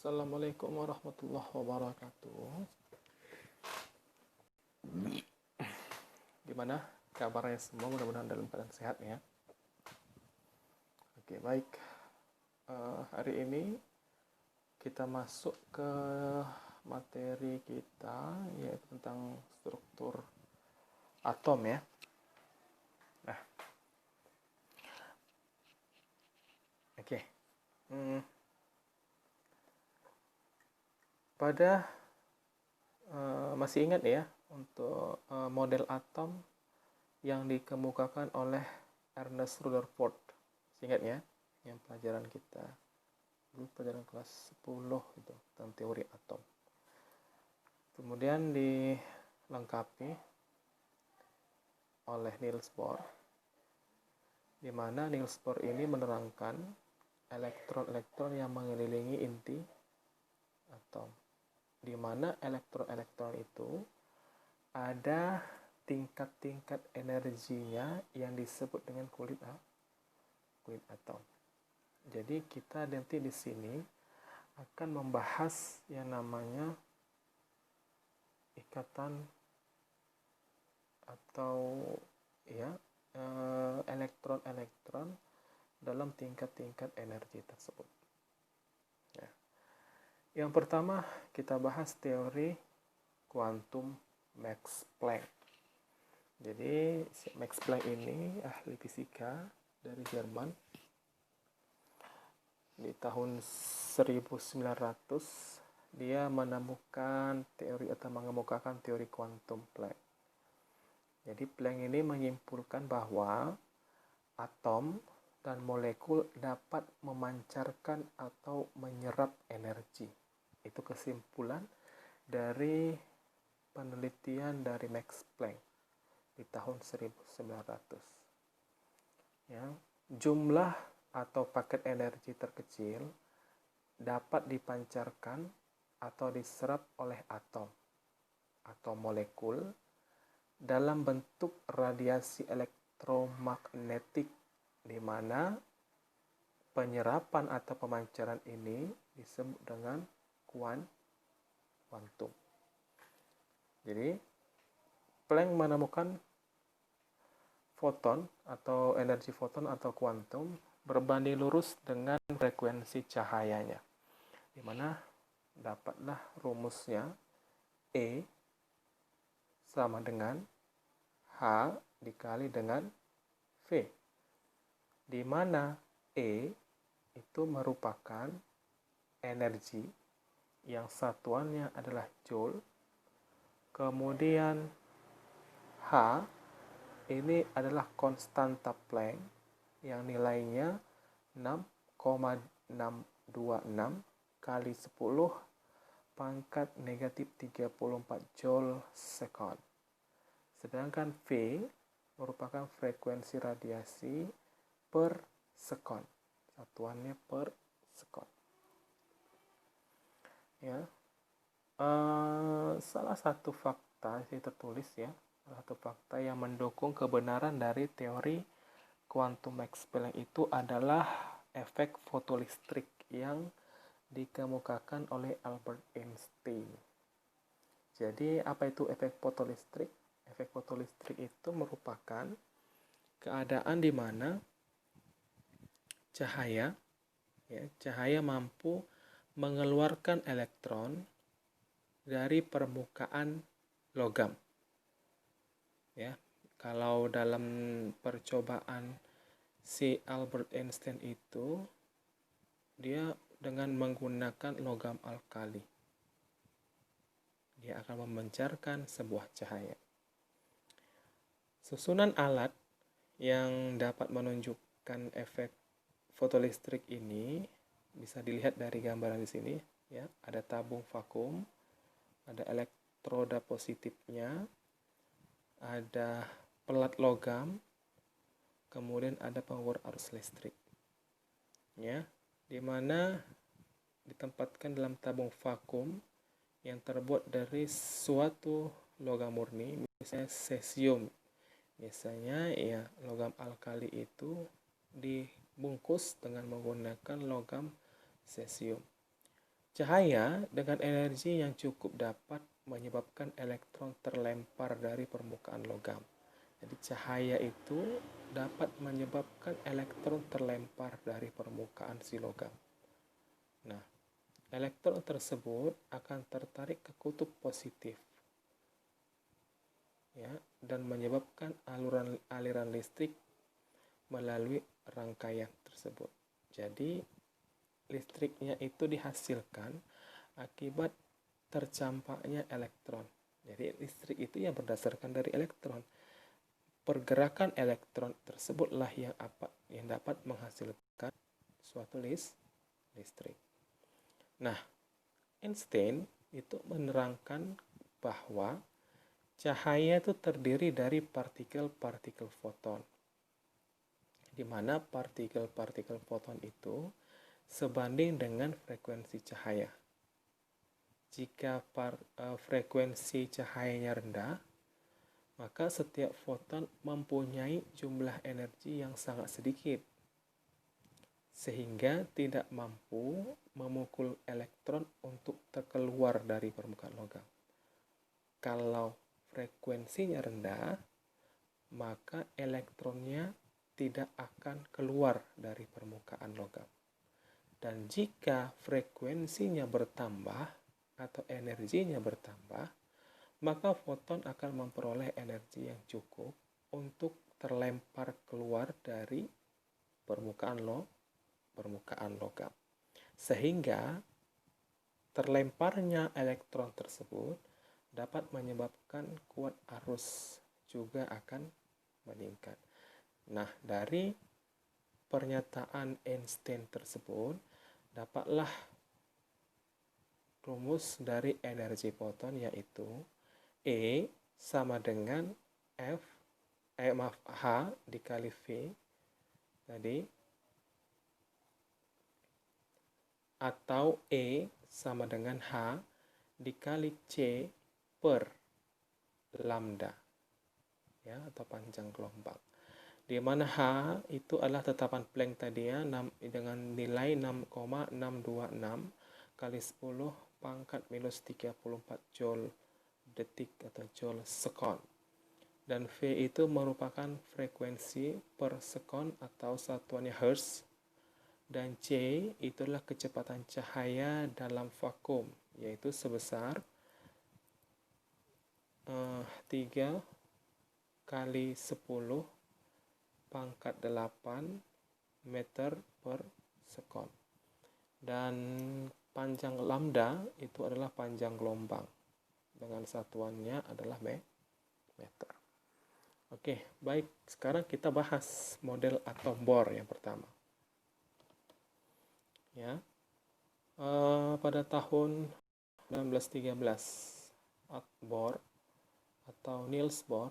Assalamualaikum warahmatullahi wabarakatuh. Gimana kabarnya semua? Mudah-mudahan dalam keadaan sehat ya. Oke, baik. Hari ini kita masuk ke materi kita, yaitu tentang struktur atom ya. Nah, oke. Masih ingat ya untuk model atom yang dikemukakan oleh Ernest Rutherford. Ingat ya, yang pelajaran kita dulu, pelajaran kelas 10 itu tentang teori atom. Kemudian dilengkapi oleh Niels Bohr, di mana Niels Bohr ini menerangkan elektron-elektron yang mengelilingi inti atom, di mana elektron-elektron itu ada tingkat-tingkat energinya yang disebut dengan kulit atom. Jadi kita nanti di sini akan membahas yang namanya ikatan atau elektron-elektron dalam tingkat-tingkat energi tersebut. Ya. Yang pertama kita bahas teori kuantum Max Planck. Jadi Max Planck ini ahli fisika dari Jerman. Di tahun 1900 dia menemukan teori atau mengemukakan teori kuantum Planck. Jadi Planck ini menyimpulkan bahwa atom dan molekul dapat memancarkan atau menyerap energi. Itu kesimpulan dari penelitian dari Max Planck di tahun 1900. Ya, jumlah atau paket energi terkecil dapat dipancarkan atau diserap oleh atom atau molekul dalam bentuk radiasi elektromagnetik, di mana penyerapan atau pemancaran ini disebut dengan kuantum. Jadi Planck menemukan foton atau energi foton atau kuantum berbanding lurus dengan frekuensi cahayanya, di mana dapatlah rumusnya E sama dengan H dikali dengan V, di mana E itu merupakan energi yang satuannya adalah joule, kemudian H ini adalah konstanta Planck yang nilainya 6,626 kali 10 pangkat negatif 34 joule sekon. Sedangkan V merupakan frekuensi radiasi per sekon. Satuannya per sekon. Ya. Salah satu fakta yang tertulis ya, salah satu fakta yang mendukung kebenaran dari teori kuantum Max Planck itu adalah efek fotolistrik yang dikemukakan oleh Albert Einstein. Jadi apa itu efek fotolistrik? Efek fotolistrik itu merupakan keadaan di mana cahaya mampu mengeluarkan elektron dari permukaan logam. Ya, kalau dalam percobaan si Albert Einstein itu dia dengan menggunakan logam alkali, dia akan memancarkan sebuah cahaya. Susunan alat yang dapat menunjukkan efek fotolistrik ini bisa dilihat dari gambaran di sini ya. Ada tabung vakum, ada elektroda positifnya, ada pelat logam, kemudian ada pengukur arus listrik. Ya, di mana ditempatkan dalam tabung vakum yang terbuat dari suatu logam murni, misalnya cesium. Biasanya ya logam alkali itu dibungkus dengan menggunakan logam cesium. Cahaya dengan energi yang cukup dapat menyebabkan elektron terlempar dari permukaan logam. Jadi cahaya itu dapat menyebabkan elektron terlempar dari permukaan si logam. Nah, elektron tersebut akan tertarik ke kutub positif, ya, dan menyebabkan aliran listrik melalui rangkaian tersebut. Jadi listriknya itu dihasilkan akibat tercampaknya elektron. Jadi listrik itu ya berdasarkan dari elektron. Pergerakan elektron tersebutlah yang dapat menghasilkan suatu listrik. Nah, Einstein itu menerangkan bahwa cahaya itu terdiri dari partikel-partikel foton, di mana partikel-partikel foton itu sebanding dengan frekuensi cahaya. Jika frekuensi cahayanya rendah, maka setiap foton mempunyai jumlah energi yang sangat sedikit, sehingga tidak mampu memukul elektron untuk terkeluar dari permukaan logam. Kalau frekuensinya rendah, maka elektronnya tidak akan keluar dari permukaan logam. Dan jika frekuensinya bertambah atau energinya bertambah, maka foton akan memperoleh energi yang cukup untuk terlempar keluar dari permukaan logam. Sehingga terlemparnya elektron tersebut dapat menyebabkan kuat arus juga akan meningkat. Nah, dari pernyataan Einstein tersebut, dapatlah rumus dari energi foton, yaitu E sama dengan H dikali V tadi, atau E sama dengan H dikali C per lambda, ya, atau panjang gelombang. Di mana H itu adalah tetapan Planck tadi, ya, dengan nilai 6,626 kali 10 pangkat minus 34 joule detik atau joule sekon. Dan V itu merupakan frekuensi per sekon atau satuannya Hertz. Dan C itulah kecepatan cahaya dalam vakum, yaitu sebesar 3 kali 10 pangkat 8 meter per sekon. Dan panjang lambda itu adalah panjang gelombang, dengan satuannya adalah meter. Oke, baik. Sekarang kita bahas model atom Bohr yang pertama. Ya, pada tahun 1913, Bohr atau Niels Bohr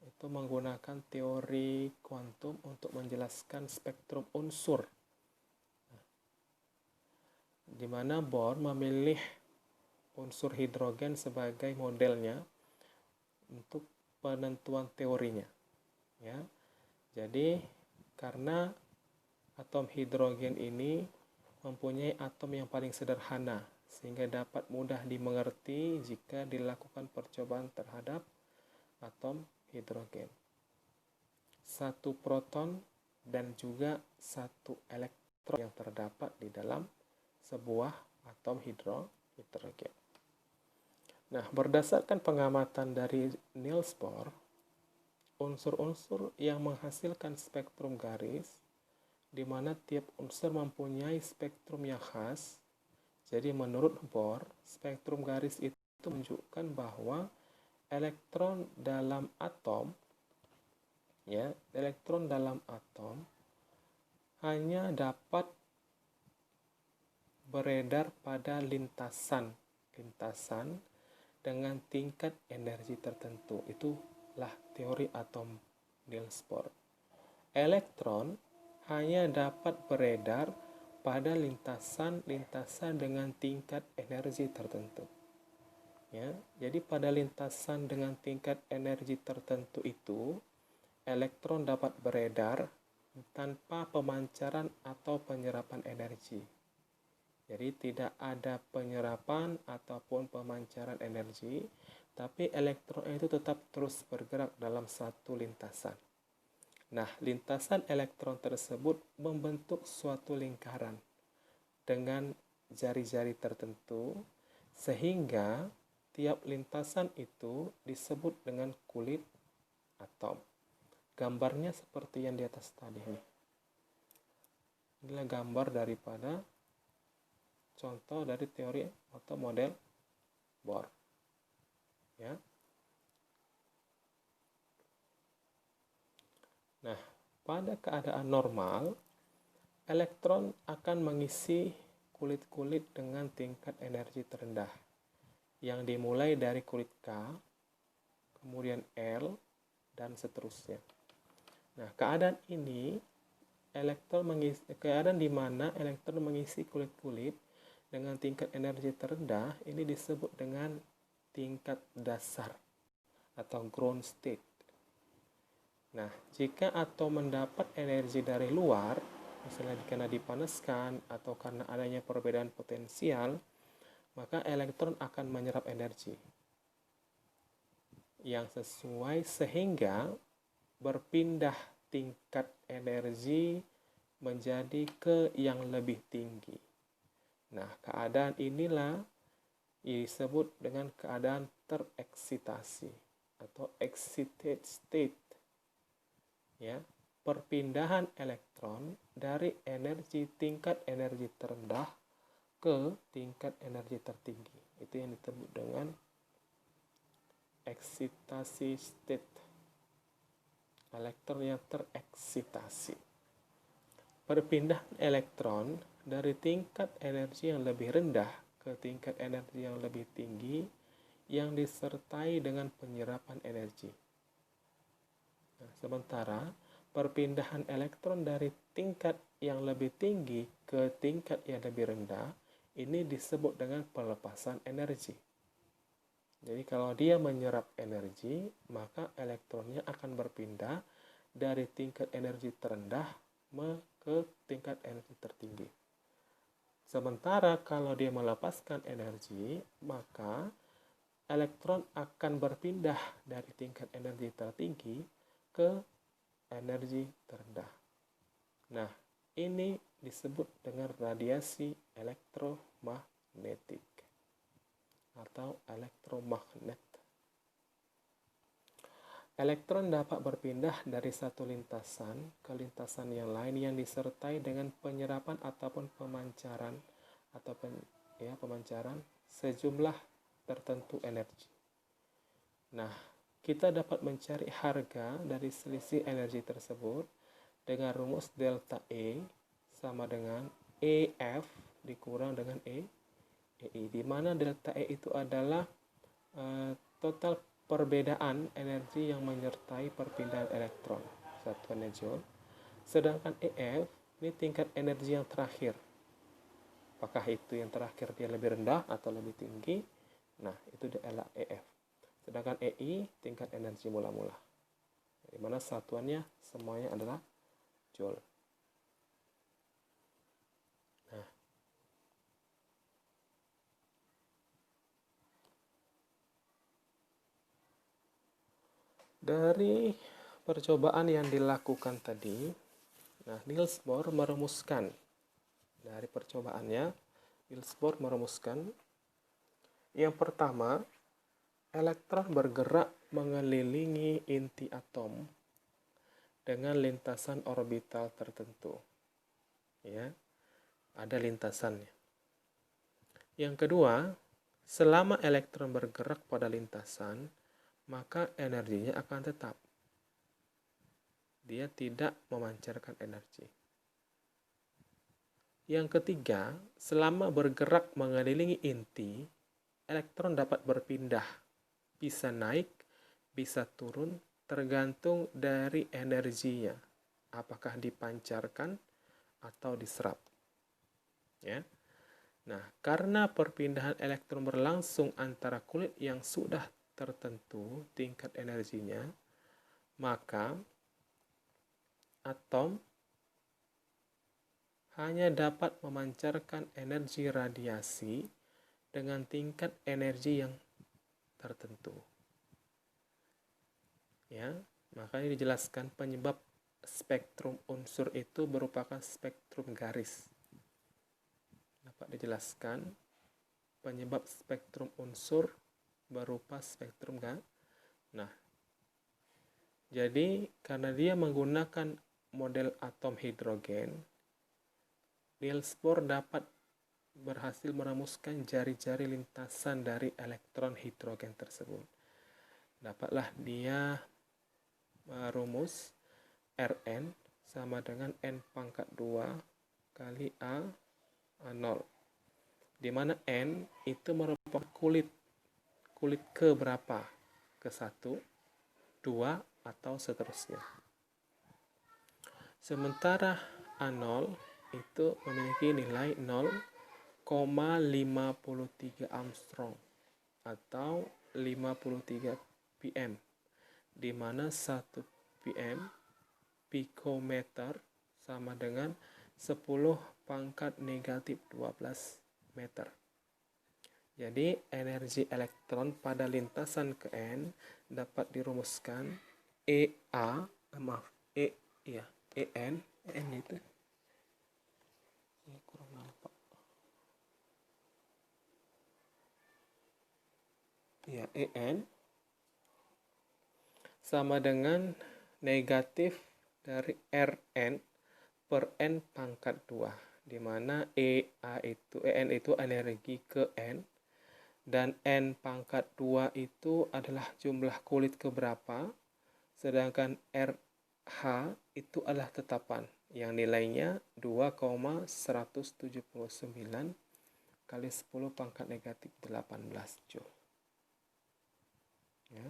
itu menggunakan teori kuantum untuk menjelaskan spektrum unsur, di mana Bohr memilih unsur hidrogen sebagai modelnya untuk penentuan teorinya. Ya, jadi karena atom hidrogen ini mempunyai atom yang paling sederhana, sehingga dapat mudah dimengerti jika dilakukan percobaan terhadap atom hidrogen. Satu proton dan juga satu elektron yang terdapat di dalam sebuah atom hidrogen. Nah, berdasarkan pengamatan dari Niels Bohr, unsur-unsur yang menghasilkan spektrum garis, di mana tiap unsur mempunyai spektrum yang khas. Jadi menurut Bohr, spektrum garis itu menunjukkan bahwa elektron dalam atom, ya, elektron dalam atom hanya dapat beredar pada lintasan dengan tingkat energi tertentu. Itulah teori atom Niels Bohr. Elektron hanya dapat beredar pada lintasan dengan tingkat energi tertentu. Ya, jadi pada lintasan dengan tingkat energi tertentu itu, elektron dapat beredar tanpa pemancaran atau penyerapan energi. Jadi tidak ada penyerapan ataupun pemancaran energi, tapi elektron itu tetap terus bergerak dalam satu lintasan. Nah, lintasan elektron tersebut membentuk suatu lingkaran dengan jari-jari tertentu, sehingga tiap lintasan itu disebut dengan kulit atom. Gambarnya seperti yang di atas tadi nih. Inilah gambar daripada contoh dari teori atau model Bohr. Ya. Nah, pada keadaan normal, elektron akan mengisi kulit-kulit dengan tingkat energi terendah, yang dimulai dari kulit K, kemudian L, dan seterusnya. Nah, keadaan di mana elektron mengisi kulit-kulit dengan tingkat energi terendah, ini disebut dengan tingkat dasar atau ground state. Nah, jika atom mendapat energi dari luar, misalnya karena dipanaskan atau karena adanya perbedaan potensial, maka elektron akan menyerap energi yang sesuai sehingga berpindah tingkat energi menjadi ke yang lebih tinggi. Nah, keadaan inilah disebut dengan keadaan tereksitasi atau excited state. Ya, perpindahan elektron dari tingkat energi terendah ke tingkat energi tertinggi. Itu yang disebut dengan eksitasi state. Elektron yang tereksitasi. Perpindahan elektron dari tingkat energi yang lebih rendah ke tingkat energi yang lebih tinggi yang disertai dengan penyerapan energi. Nah, sementara perpindahan elektron dari tingkat yang lebih tinggi ke tingkat yang lebih rendah ini disebut dengan pelepasan energi. Jadi kalau dia menyerap energi, maka elektronnya akan berpindah dari tingkat energi terendah ke tingkat energi tertinggi. Sementara kalau dia melepaskan energi, maka elektron akan berpindah dari tingkat energi tertinggi ke energi terendah. Nah, ini disebut dengan radiasi elektromagnetik atau elektromagnet. Elektron dapat berpindah dari satu lintasan ke lintasan yang lain yang disertai dengan penyerapan ataupun pemancaran sejumlah tertentu energi. Nah, kita dapat mencari harga dari selisih energi tersebut dengan rumus delta E sama dengan EF dikurang dengan EI, di mana delta E itu adalah total perbedaan energi yang menyertai perpindahan elektron, satuannya joule. Sedangkan EF ini tingkat energi yang terakhir. Apakah itu yang terakhir dia lebih rendah atau lebih tinggi? Nah, itu adalah EF. Sedangkan EI tingkat energi mula-mula, di mana satuannya semuanya adalah joule. Nah, dari percobaan yang dilakukan tadi, Niels Bohr merumuskan dari percobaannya. Niels Bohr merumuskan yang pertama, elektron bergerak mengelilingi inti atom dengan lintasan orbital tertentu. Ya, ada lintasannya. Yang kedua, selama elektron bergerak pada lintasan, maka energinya akan tetap. Dia tidak memancarkan energi. Yang ketiga, selama bergerak mengelilingi inti, elektron dapat berpindah, bisa naik, bisa turun, tergantung dari energinya, apakah dipancarkan atau diserap. Ya. Nah, karena perpindahan elektron berlangsung antara kulit yang sudah tertentu tingkat energinya, maka atom hanya dapat memancarkan energi radiasi dengan tingkat energi yang tertentu. Ya, makanya dijelaskan penyebab spektrum unsur itu merupakan spektrum garis. Dapat dijelaskan penyebab spektrum unsur berupa spektrum garis. Nah, jadi karena dia menggunakan model atom hidrogen, Niels Bohr dapat berhasil merumuskan jari-jari lintasan dari elektron hidrogen tersebut. Dapatlah dia merumus Rn sama dengan N pangkat 2 kali A0, di mana N itu merupakan kulit ke berapa? Ke 1, 2, atau seterusnya. Sementara A0 itu memiliki nilai 0,53 Armstrong atau 53 pm, di mana 1 pm pikometer sama dengan 10 pangkat negatif 12 meter. Jadi energi elektron pada lintasan ke N dapat dirumuskan En itu kurang nampak. Ya, En sama dengan negatif dari Rn per N pangkat 2, di mana En itu energi ke N, dan N pangkat 2 itu adalah jumlah kulit keberapa, sedangkan RH itu adalah tetapan yang nilainya 2,179 kali 10 pangkat negatif 18 Joule. Ya.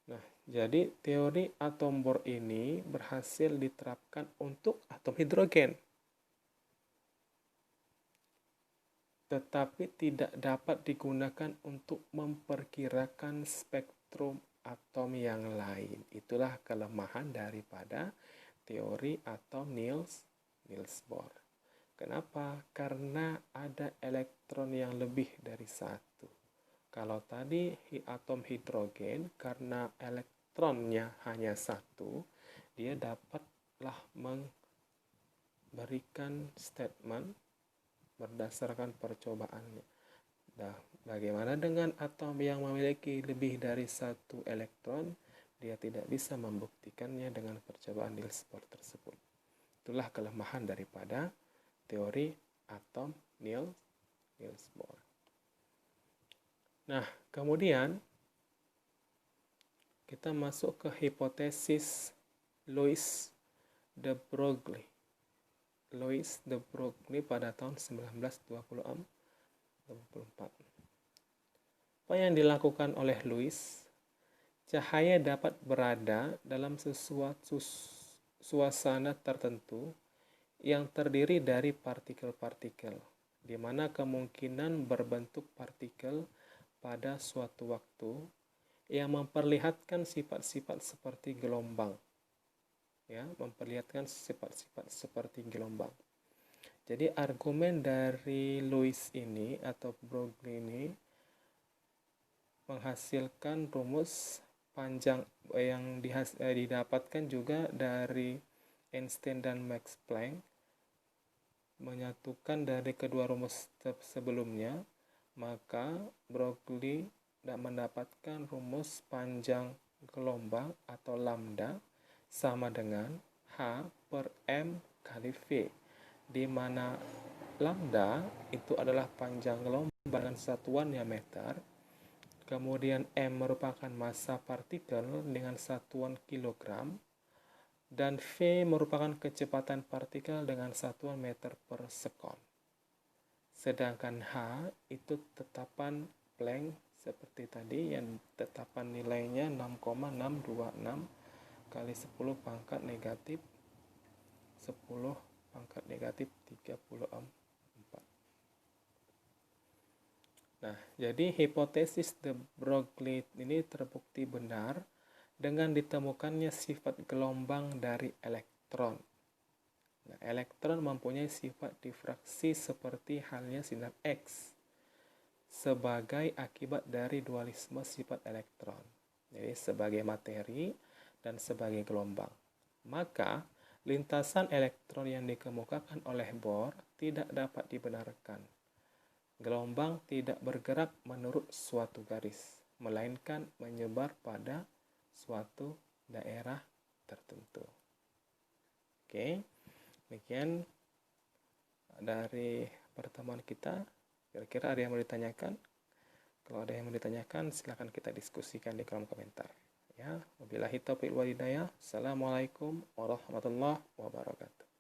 Nah, jadi teori atom Bohr ini berhasil diterapkan untuk atom hidrogen, tetapi tidak dapat digunakan untuk memperkirakan spektrum atom yang lain. Itulah kelemahan daripada teori atom Niels Bohr. Kenapa? Karena ada elektron yang lebih dari satu. Kalau tadi atom hidrogen, karena elektronnya hanya satu, dia dapatlah memberikan statement berdasarkan percobaannya. Nah, bagaimana dengan atom yang memiliki lebih dari satu elektron? Dia tidak bisa membuktikannya dengan percobaan Niels Bohr tersebut. Itulah kelemahan daripada teori atom Niels Bohr. Nah, kemudian kita masuk ke hipotesis Louis de Broglie. Louis de Broglie pada tahun 1924. Apa yang dilakukan oleh Louis? Cahaya dapat berada dalam sesuatu suasana tertentu yang terdiri dari partikel-partikel, di mana kemungkinan berbentuk partikel pada suatu waktu yang memperlihatkan sifat-sifat seperti gelombang. Ya, memperlihatkan sifat-sifat seperti gelombang. Jadi argumen dari Louis ini atau Broglie ini menghasilkan rumus panjang yang didapatkan juga dari Einstein dan Max Planck, menyatukan dari kedua rumus sebelumnya, maka Broglie mendapatkan rumus panjang gelombang atau lambda sama dengan H per M kali V, di mana lambda itu adalah panjang gelombang dengan satuannya meter, kemudian M merupakan massa partikel dengan satuan kilogram, dan V merupakan kecepatan partikel dengan satuan meter per sekon. Sedangkan H itu tetapan Planck seperti tadi yang tetapan nilainya 6,626 kali 10 pangkat negatif 10 pangkat negatif 34. Nah, jadi hipotesis de Broglie ini terbukti benar dengan ditemukannya sifat gelombang dari elektron. Nah, elektron mempunyai sifat difraksi seperti halnya sinar X sebagai akibat dari dualisme sifat elektron. Jadi sebagai materi dan sebagai gelombang. Maka, lintasan elektron yang dikemukakan oleh Bohr tidak dapat dibenarkan. Gelombang tidak bergerak menurut suatu garis, melainkan menyebar pada suatu daerah tertentu. Oke, demikian dari pertemuan kita. Kira-kira ada yang mau ditanyakan? Kalau ada yang mau ditanyakan, silakan kita diskusikan di kolom komentar. Ya, wabillahi taufiq wal hidayah. Assalamualaikum warahmatullahi wabarakatuh.